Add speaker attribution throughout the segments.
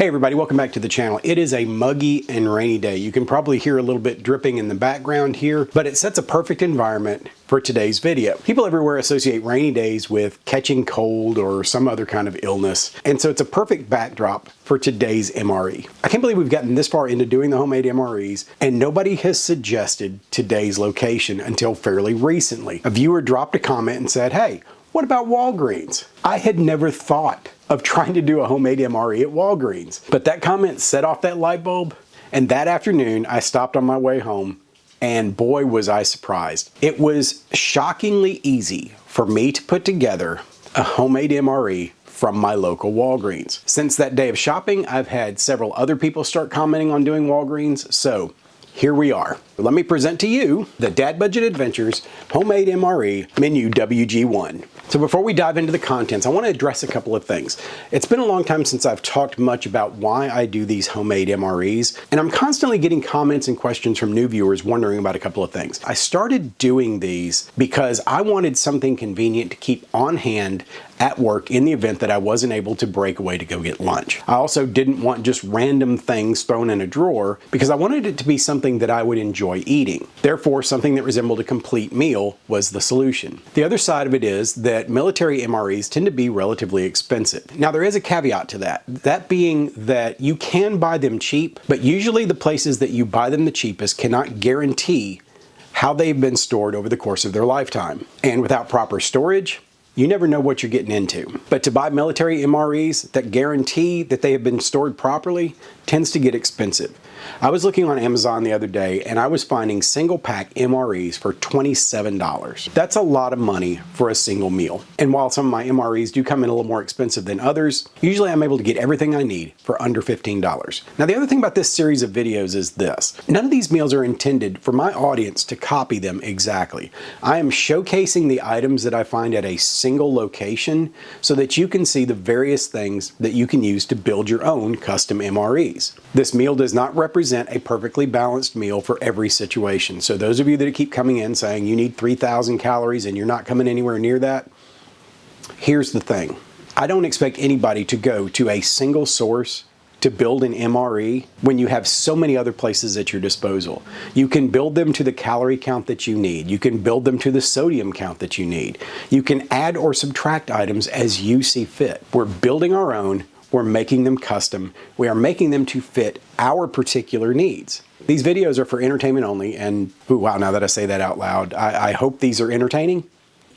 Speaker 1: Hey everybody, welcome back to the channel. It is a muggy and rainy day. You can probably hear a little bit dripping in the background here, but it sets a perfect environment for today's video. People everywhere associate rainy days with catching cold or some other kind of illness, and so it's a perfect backdrop for today's MRE. I can't believe we've gotten this far into doing the homemade MREs, and nobody has suggested today's location until fairly recently. A viewer dropped a comment and said, hey, what about Walgreens? I had never thought of trying to do a homemade MRE at Walgreens. But that comment set off that light bulb, and that afternoon I stopped on my way home, and boy was I surprised. It was shockingly easy for me to put together a homemade MRE from my local Walgreens. Since that day of shopping, I've had several other people start commenting on doing Walgreens, so here we are. Let me present to you the Dad Budget Adventures Homemade MRE Menu WG1. So before we dive into the contents, I want to address a couple of things. It's been a long time since I've talked much about why I do these homemade MREs, and I'm constantly getting comments and questions from new viewers wondering about a couple of things. I started doing these because I wanted something convenient to keep on hand at work in the event that I wasn't able to break away to go get lunch. I also didn't want just random things thrown in a drawer because I wanted it to be something that I would enjoy eating. Therefore, something that resembled a complete meal was the solution. The other side of it is that military MREs tend to be relatively expensive. Now, there is a caveat to that. That being that you can buy them cheap, but usually the places that you buy them the cheapest cannot guarantee how they've been stored over the course of their lifetime. And without proper storage, you never know what you're getting into. But to buy military MREs that guarantee that they have been stored properly tends to get expensive. I was looking on Amazon the other day and I was finding single pack MREs for $27. That's a lot of money for a single meal. And while some of my MREs do come in a little more expensive than others, usually I'm able to get everything I need for under $15. Now, the other thing about this series of videos is this. None of these meals are intended for my audience to copy them exactly. I am showcasing the items that I find at a single location so that you can see the various things that you can use to build your own custom MREs. This meal does not represent a perfectly balanced meal for every situation. So those of you that keep coming in saying you need 3,000 calories and you're not coming anywhere near that, here's the thing. I don't expect anybody to go to a single source to build an MRE when you have so many other places at your disposal. You can build them to the calorie count that you need. You can build them to the sodium count that you need. You can add or subtract items as you see fit. We're building our own. We're making them custom. We are making them to fit our particular needs. These videos are for entertainment only, and ooh, wow, now that I say that out loud, I hope these are entertaining,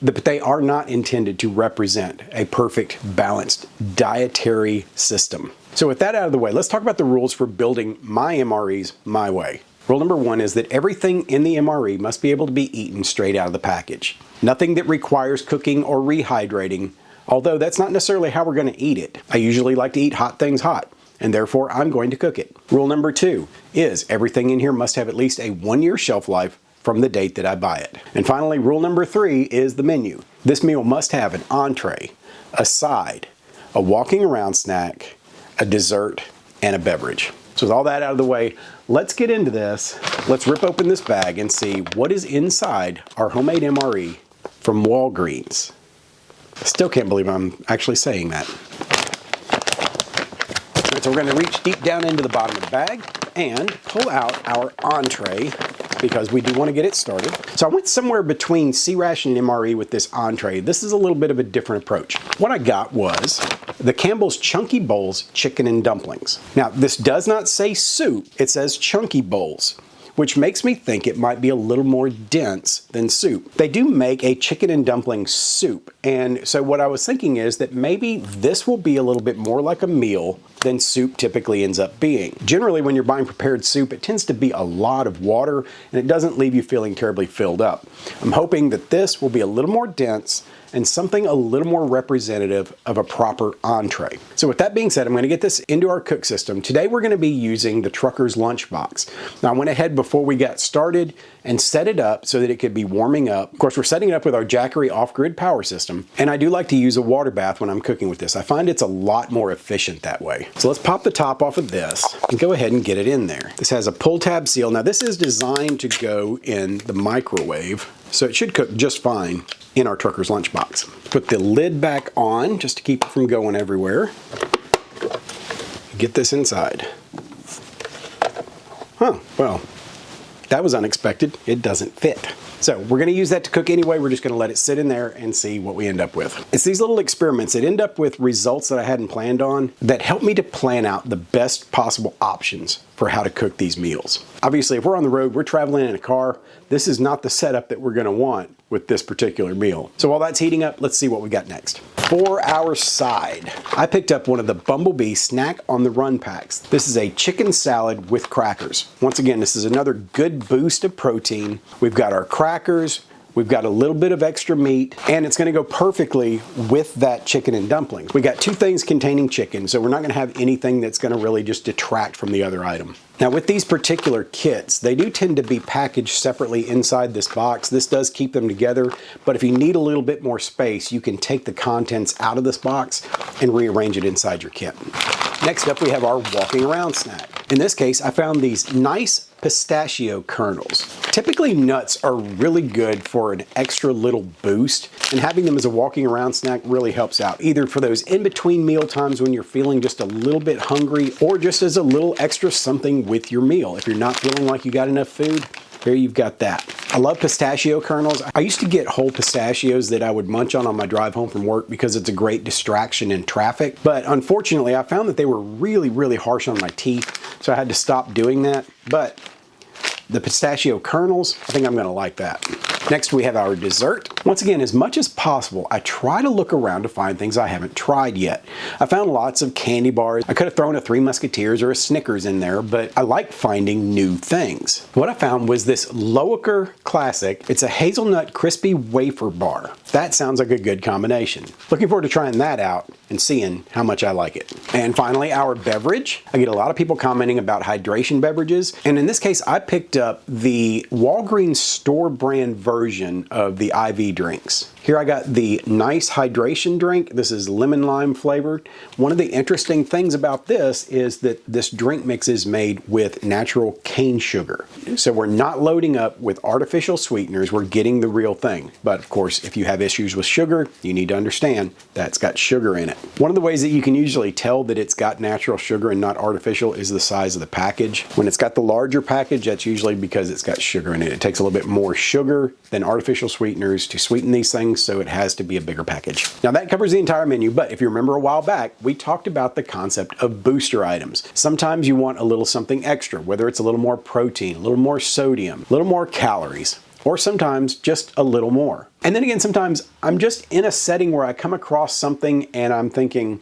Speaker 1: but they are not intended to represent a perfect, balanced dietary system. So with that out of the way, let's talk about the rules for building my MREs my way. Rule number one is that everything in the MRE must be able to be eaten straight out of the package. Nothing that requires cooking or rehydrating, although that's not necessarily how we're going to eat it. I usually like to eat hot things hot, and therefore I'm going to cook it. Rule number two is everything in here must have at least a 1-year shelf life from the date that I buy it. And finally, rule number three is the menu. This meal must have an entree, a side, a walking around snack, a dessert, and a beverage. So with all that out of the way, let's get into this. Let's rip open this bag and see what is inside our homemade MRE from Walgreens. I still can't believe I'm actually saying that. So we're going to reach deep down into the bottom of the bag and pull out our entree because we do want to get it started. So I went somewhere between C-Ration and MRE with this entree. This is a little bit of a different approach. What I got was the Campbell's Chunky Bowls Chicken and Dumplings. Now, this does not say soup, it says Chunky Bowls, which makes me think it might be a little more dense than soup. They do make a chicken and dumpling soup, and so what I was thinking is that maybe this will be a little bit more like a meal than soup typically ends up being. Generally, when you're buying prepared soup, it tends to be a lot of water, and it doesn't leave you feeling terribly filled up. I'm hoping that this will be a little more dense and something a little more representative of a proper entree. So with that being said, I'm going to get this into our cook system. Today we're going to be using the Trucker's Lunchbox. Now I went ahead before we got started and set it up so that it could be warming up. Of course, we're setting it up with our Jackery off-grid power system, and I do like to use a water bath when I'm cooking with this. I find it's a lot more efficient that way. So let's pop the top off of this and go ahead and get it in there. This has a pull tab seal. Now this is designed to go in the microwave, so it should cook just fine in our Trucker's Lunchbox. Put the lid back on just to keep it from going everywhere. get this inside. Huh, well, that was unexpected. It doesn't fit. So we're going to use that to cook anyway. We're just going to let it sit in there and see what we end up with. It's these little experiments that end up with results that I hadn't planned on that help me to plan out the best possible options for how to cook these meals. Obviously, if we're on the road, we're traveling in a car, this is not the setup that we're going to want with this particular meal. So while that's heating up, let's see what we got next. For our side, I picked up one of the Bumblebee Snack on the Run packs. This is a chicken salad with crackers. Once again, this is another good boost of protein. We've got our crackers, we've got a little bit of extra meat, and it's gonna go perfectly with that chicken and dumplings. We got two things containing chicken, so we're not gonna have anything that's gonna really just detract from the other item. Now with these particular kits, they do tend to be packaged separately inside this box. This does keep them together, but if you need a little bit more space, you can take the contents out of this box and rearrange it inside your kit. Next up, we have our walking around snack. In this case, I found these nice pistachio kernels. Typically, nuts are really good for an extra little boost, and having them as a walking around snack really helps out, either for those in-between meal times when you're feeling just a little bit hungry, or just as a little extra something with your meal. If you're not feeling like you got enough food, here you've got that. I love pistachio kernels. I used to get whole pistachios that I would munch on my drive home from work because it's a great distraction in traffic. But unfortunately, I found that they were really, really harsh on my teeth, so I had to stop doing that. But the pistachio kernels, I think I'm gonna like that. Next, we have our dessert. Once again, as much as possible, I try to look around to find things I haven't tried yet. I found lots of candy bars. I could have thrown a Three Musketeers or a Snickers in there, but I like finding new things. What I found was this Loacker Classic. It's a hazelnut crispy wafer bar. That sounds like a good combination. Looking forward to trying that out and seeing how much I like it. And finally, our beverage. I get a lot of people commenting about hydration beverages, and in this case, I picked up the Walgreens store brand version of the IV drinks. Here I got the Nice Hydration drink. This is lemon lime flavored. One of the interesting things about this is that this drink mix is made with natural cane sugar. So we're not loading up with artificial sweeteners, we're getting the real thing. But of course, if you have issues with sugar, you need to understand that's got sugar in it. One of the ways that you can usually tell that it's got natural sugar and not artificial is the size of the package. When it's got the larger package, that's usually because it's got sugar in it. It takes a little bit more sugar than artificial sweeteners to sweeten these things, so it has to be a bigger package. Now that covers the entire menu, but if you remember a while back, we talked about the concept of booster items. Sometimes you want a little something extra, whether it's a little more protein, a little more sodium, a little more calories, or sometimes just a little more. And then again, sometimes I'm just in a setting where I come across something and I'm thinking,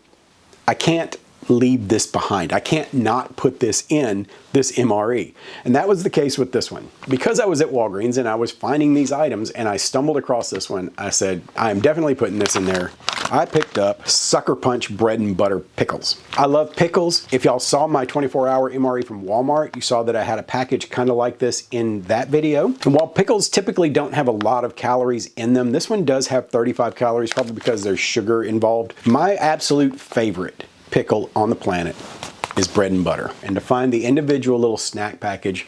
Speaker 1: I can't leave this behind. I can't not put this in this MRE. And that was the case with this one. Because I was at Walgreens and I was finding these items and I stumbled across this one, I said, I'm definitely putting this in there. I picked up Sucker Punch bread and butter pickles. I love pickles. If y'all saw my 24-hour MRE from Walmart, you saw that I had a package kind of like this in that video. And while pickles typically don't have a lot of calories in them, this one does have 35 calories, probably because there's sugar involved. My absolute favorite pickle on the planet is bread and butter. And to find the individual little snack package,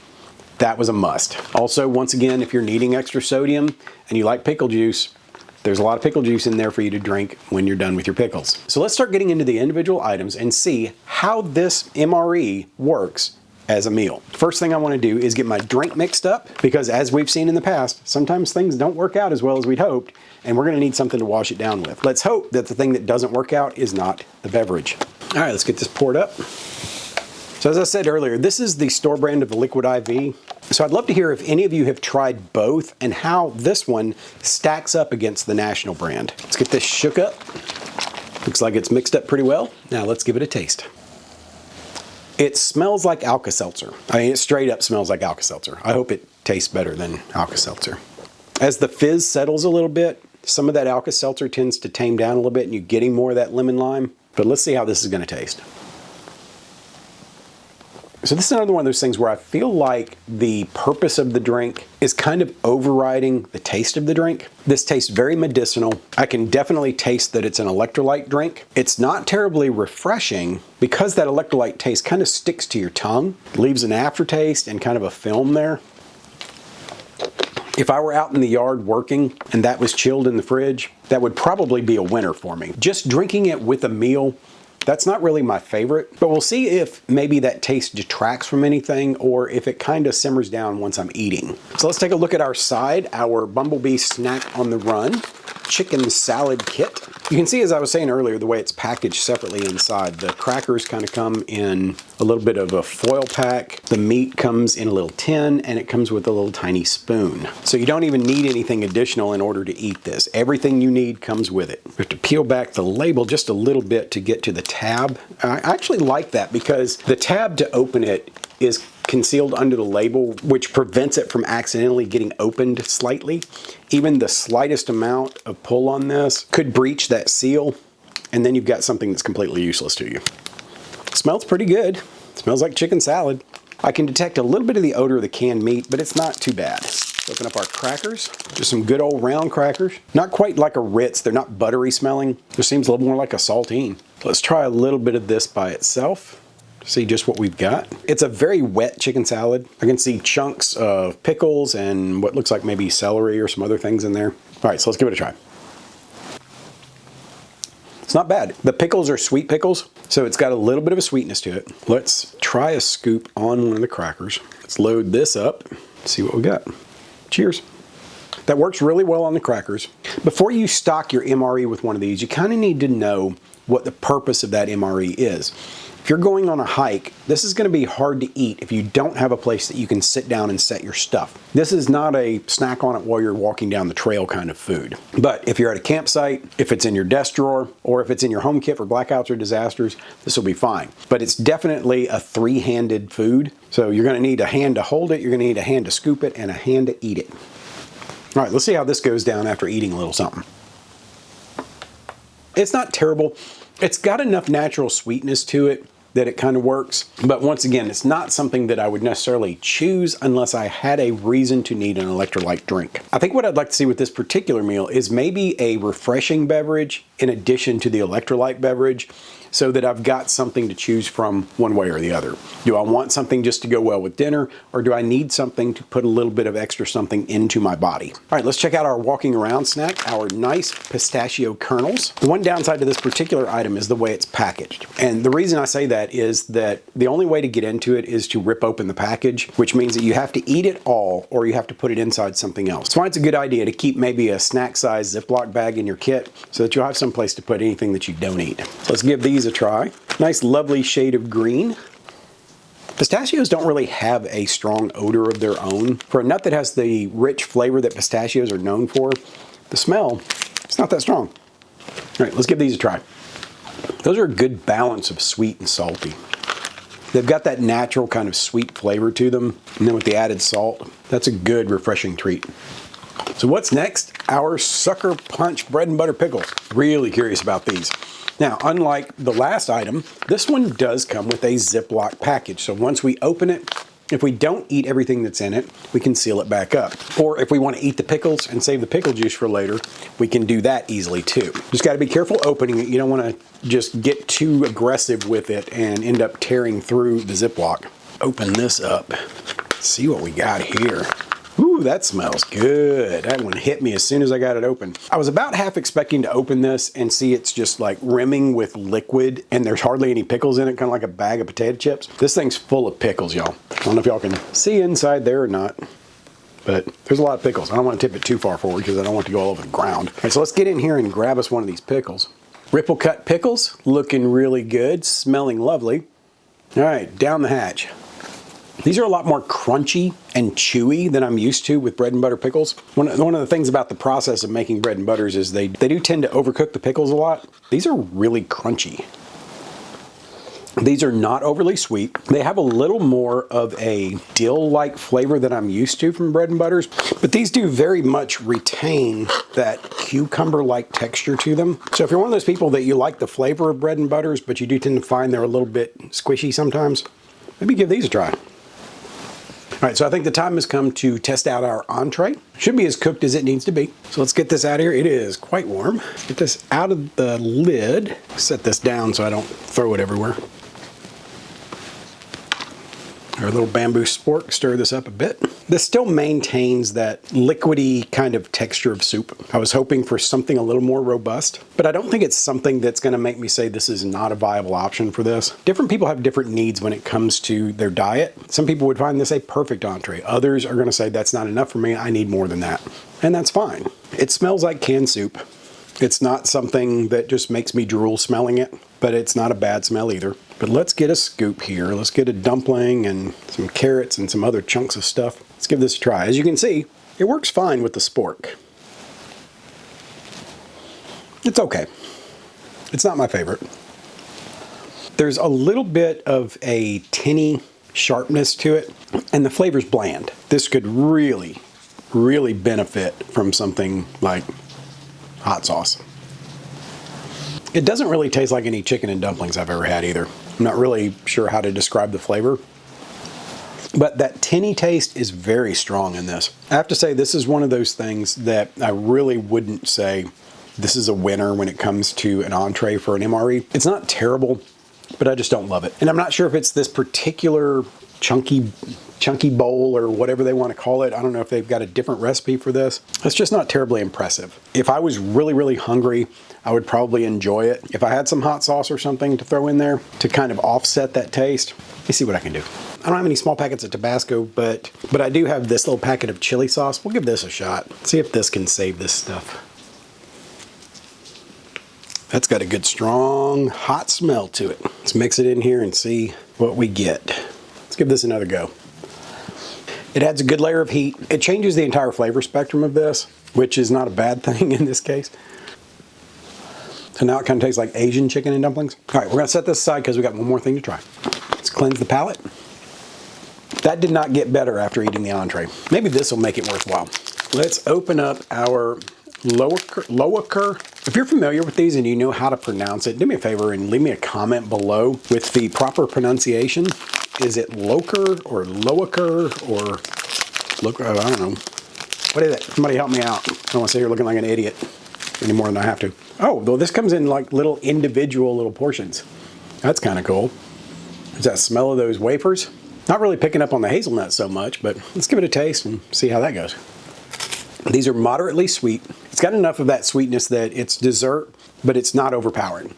Speaker 1: that was a must. Also, once again, if you're needing extra sodium and you like pickle juice, there's a lot of pickle juice in there for you to drink when you're done with your pickles. So let's start getting into the individual items and see how this MRE works as a meal. First thing I want to do is get my drink mixed up, because as we've seen in the past, sometimes things don't work out as well as we'd hoped, and we're going to need something to wash it down with. Let's hope that the thing that doesn't work out is not the beverage. All right, let's get this poured up. So as I said earlier, this is the store brand of the Liquid IV. So I'd love to hear if any of you have tried both and how this one stacks up against the national brand. Let's get this shook up. Looks like it's mixed up pretty well. Now let's give it a taste. It smells like Alka-Seltzer. I mean, it straight up smells like Alka-Seltzer. I hope it tastes better than Alka-Seltzer. As the fizz settles a little bit, some of that Alka-Seltzer tends to tame down a little bit and you're getting more of that lemon lime. But let's see how this is going to taste. So this is another one of those things where I feel like the purpose of the drink is kind of overriding the taste of the drink. This tastes very medicinal. I can definitely taste that it's an electrolyte drink. It's not terribly refreshing because that electrolyte taste kind of sticks to your tongue, leaves an aftertaste and kind of a film there. If I were out in the yard working and that was chilled in the fridge, that would probably be a winner for me. Just drinking it with a meal That's not really my favorite, but we'll see if maybe that taste detracts from anything or if it kind of simmers down once I'm eating. So let's take a look at our side, our Bumblebee Snack on the Run chicken salad kit. You can see, as I was saying earlier, the way it's packaged separately inside. The crackers kind of come in a little bit of a foil pack. The meat comes in a little tin, and it comes with a little tiny spoon. So you don't even need anything additional in order to eat this. Everything you need comes with it. We have to peel back the label just a little bit to get to the tab. I actually like that because the tab to open it is concealed under the label, which prevents it from accidentally getting opened slightly. Even the slightest amount of pull on this could breach that seal, and then you've got something that's completely useless to you. It smells pretty good. It smells like chicken salad. I can detect a little bit of the odor of the canned meat, but it's not too bad. Let's open up our crackers. Just some good old round crackers. Not quite like a Ritz. They're not buttery smelling. This seems a little more like a saltine. So let's try a little bit of this by itself. See just what we've got. It's a very wet chicken salad. I can see chunks of pickles and what looks like maybe celery or some other things in there. All right, so let's give it a try. It's not bad. The pickles are sweet pickles, so it's got a little bit of a sweetness to it. Let's try a scoop on one of the crackers. Let's load this up, see what we got. Cheers. That works really well on the crackers. Before you stock your MRE with one of these, you kind of need to know what the purpose of that MRE is. If you're going on a hike, this is going to be hard to eat if you don't have a place that you can sit down and set your stuff. This is not a snack on it while you're walking down the trail kind of food. But if you're at a campsite, if it's in your desk drawer, or if it's in your home kit for blackouts or disasters, this will be fine. But it's definitely a three-handed food. So you're going to need a hand to hold it, you're going to need a hand to scoop it, and a hand to eat it. All right, let's see how this goes down after eating a little something. It's not terrible. It's got enough natural sweetness to it that it kind of works. But once again, it's not something that I would necessarily choose unless I had a reason to need an electrolyte drink. I think what I'd like to see with this particular meal is maybe a refreshing beverage in addition to the electrolyte beverage, so that I've got something to choose from one way or the other. Do I want something just to go well with dinner, or do I need something to put a little bit of extra something into my body? All right, let's check out our walking around snack, our nice pistachio kernels. The one downside to this particular item is the way it's packaged. And the reason I say that is that the only way to get into it is to rip open the package, which means that you have to eat it all or you have to put it inside something else. That's why it's a good idea to keep maybe a snack size Ziploc bag in your kit so that you'll have some place to put anything that you don't eat. Let's give these a try. Nice lovely shade of green. Pistachios don't really have a strong odor of their own. For a nut that has the rich flavor that pistachios are known for, the smell, it's not that strong. All right, let's give these a try. Those are a good balance of sweet and salty. They've got that natural kind of sweet flavor to them, and then with the added salt, that's a good refreshing treat. So what's next? Our Sucker Punch bread and butter pickle. Really curious about these. Now, unlike the last item, this one does come with a Ziploc package. So once we open it, if we don't eat everything that's in it, we can seal it back up. Or if we want to eat the pickles and save the pickle juice for later, we can do that easily too. Just got to be careful opening it. You don't want to just get too aggressive with it and end up tearing through the Ziploc. Open this up. See what we got here. Ooh, that smells good. That one hit me as soon as I got it open. I was about half expecting to open this and see it's just like rimming with liquid and there's hardly any pickles in it, kind of like a bag of potato chips. This thing's full of pickles, y'all. I don't know if y'all can see inside there or not, but there's a lot of pickles. I don't want to tip it too far forward because I don't want it to go all over the ground. All right, so let's get in here and grab us one of these pickles. Ripple cut pickles, looking really good, smelling lovely. All right, down the hatch. These are a lot more crunchy and chewy than I'm used to with bread and butter pickles. One of the things about the process of making bread and butters is they do tend to overcook the pickles a lot. These are really crunchy. These are not overly sweet. They have a little more of a dill-like flavor than I'm used to from bread and butters, but these do very much retain that cucumber-like texture to them. So if you're one of those people that you like the flavor of bread and butters, but you do tend to find they're a little bit squishy sometimes, maybe give these a try. All right, so I think the time has come to test out our entree. Should be as cooked as it needs to be. So let's get this out of here. It is quite warm. Get this out of the lid. Set this down so I don't throw it everywhere. Our little bamboo spork, stir this up a bit. This still maintains that liquidy kind of texture of soup. I was hoping for something a little more robust, but I don't think it's something that's going to make me say this is not a viable option for this. Different people have different needs when it comes to their diet. Some people would find this a perfect entree. Others are going to say that's not enough for me. I need more than that. And that's fine. It smells like canned soup. It's not something that just makes me drool smelling it, but it's not a bad smell either. But let's get a scoop here. Let's get a dumpling and some carrots and some other chunks of stuff. Let's give this a try. As you can see, it works fine with the spork. It's okay. It's not my favorite. There's a little bit of a tinny sharpness to it, and the flavor's bland. This could really, really benefit from something like hot sauce. It doesn't really taste like any chicken and dumplings I've ever had either. I'm not really sure how to describe the flavor, but that tinny taste is very strong in this. I have to say this is one of those things that I really wouldn't say this is a winner when it comes to an entree for an MRE. It's not terrible, but I just don't love it. And I'm not sure if it's this particular chunky bowl or whatever they want to call it. I don't know if they've got a different recipe for this. It's just not terribly impressive. If I was really, really hungry, I would probably enjoy it. If I had some hot sauce or something to throw in there to kind of offset that taste, let me see what I can do. I don't have any small packets of Tabasco, but I do have this little packet of chili sauce. We'll give this a shot. See if this can save this stuff. That's got a good, strong, hot smell to it. Let's mix it in here and see what we get. Let's give this another go. It adds a good layer of heat. It changes the entire flavor spectrum of this, which is not a bad thing in this case. So now it kind of tastes like Asian chicken and dumplings. All right, we're gonna set this aside because we got one more thing to try. Let's cleanse the palate. That did not get better after eating the entree. Maybe this will make it worthwhile. Let's open up our Loaker. If you're familiar with these and you know how to pronounce it, do me a favor and leave me a comment below with the proper pronunciation. Is it Loker or Loaker or Loaker? I don't know. What is it? Somebody help me out. I don't want to sit here looking like an idiot any more than I have to. Oh, well, this comes in like little individual little portions. That's kind of cool. Is that smell of those wafers? Not really picking up on the hazelnut so much, but let's give it a taste and see how that goes. These are moderately sweet. It's got enough of that sweetness that it's dessert, but it's not overpowering.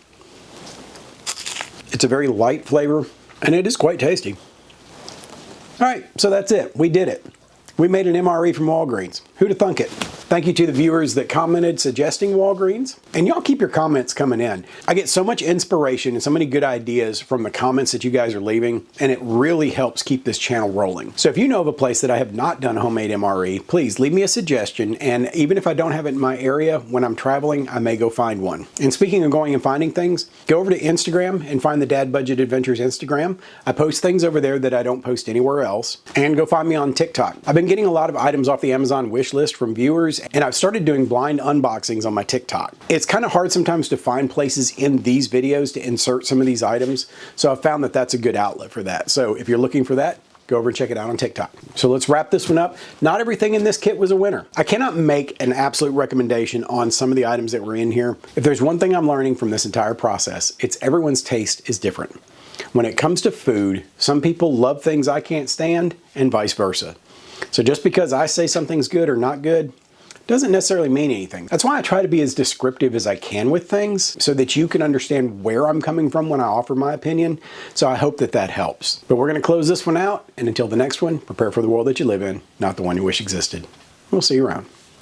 Speaker 1: It's a very light flavor, and it is quite tasty. All right, so that's it. We did it. We made an MRE from Walgreens. Who'd have thunk it? Thank you to the viewers that commented suggesting Walgreens. And y'all keep your comments coming in. I get so much inspiration and so many good ideas from the comments that you guys are leaving, and it really helps keep this channel rolling. So if you know of a place that I have not done homemade MRE, please leave me a suggestion, and even if I don't have it in my area, when I'm traveling, I may go find one. And speaking of going and finding things, go over to Instagram and find the Dad Budget Adventures Instagram. I post things over there that I don't post anywhere else. And go find me on TikTok. I've been getting a lot of items off the Amazon wish list from viewers, and I've started doing blind unboxings on my TikTok. It's kind of hard sometimes to find places in these videos to insert some of these items, so I've found that that's a good outlet for that. So if you're looking for that, go over and check it out on TikTok. So let's wrap this one up. Not everything in this kit was a winner. I cannot make an absolute recommendation on some of the items that were in here. If there's one thing I'm learning from this entire process, it's everyone's taste is different. When it comes to food, some people love things I can't stand, and vice versa. So just because I say something's good or not good, doesn't necessarily mean anything. That's why I try to be as descriptive as I can with things so that you can understand where I'm coming from when I offer my opinion. So I hope that that helps. But we're gonna close this one out, and until the next one, prepare for the world that you live in, not the one you wish existed. We'll see you around.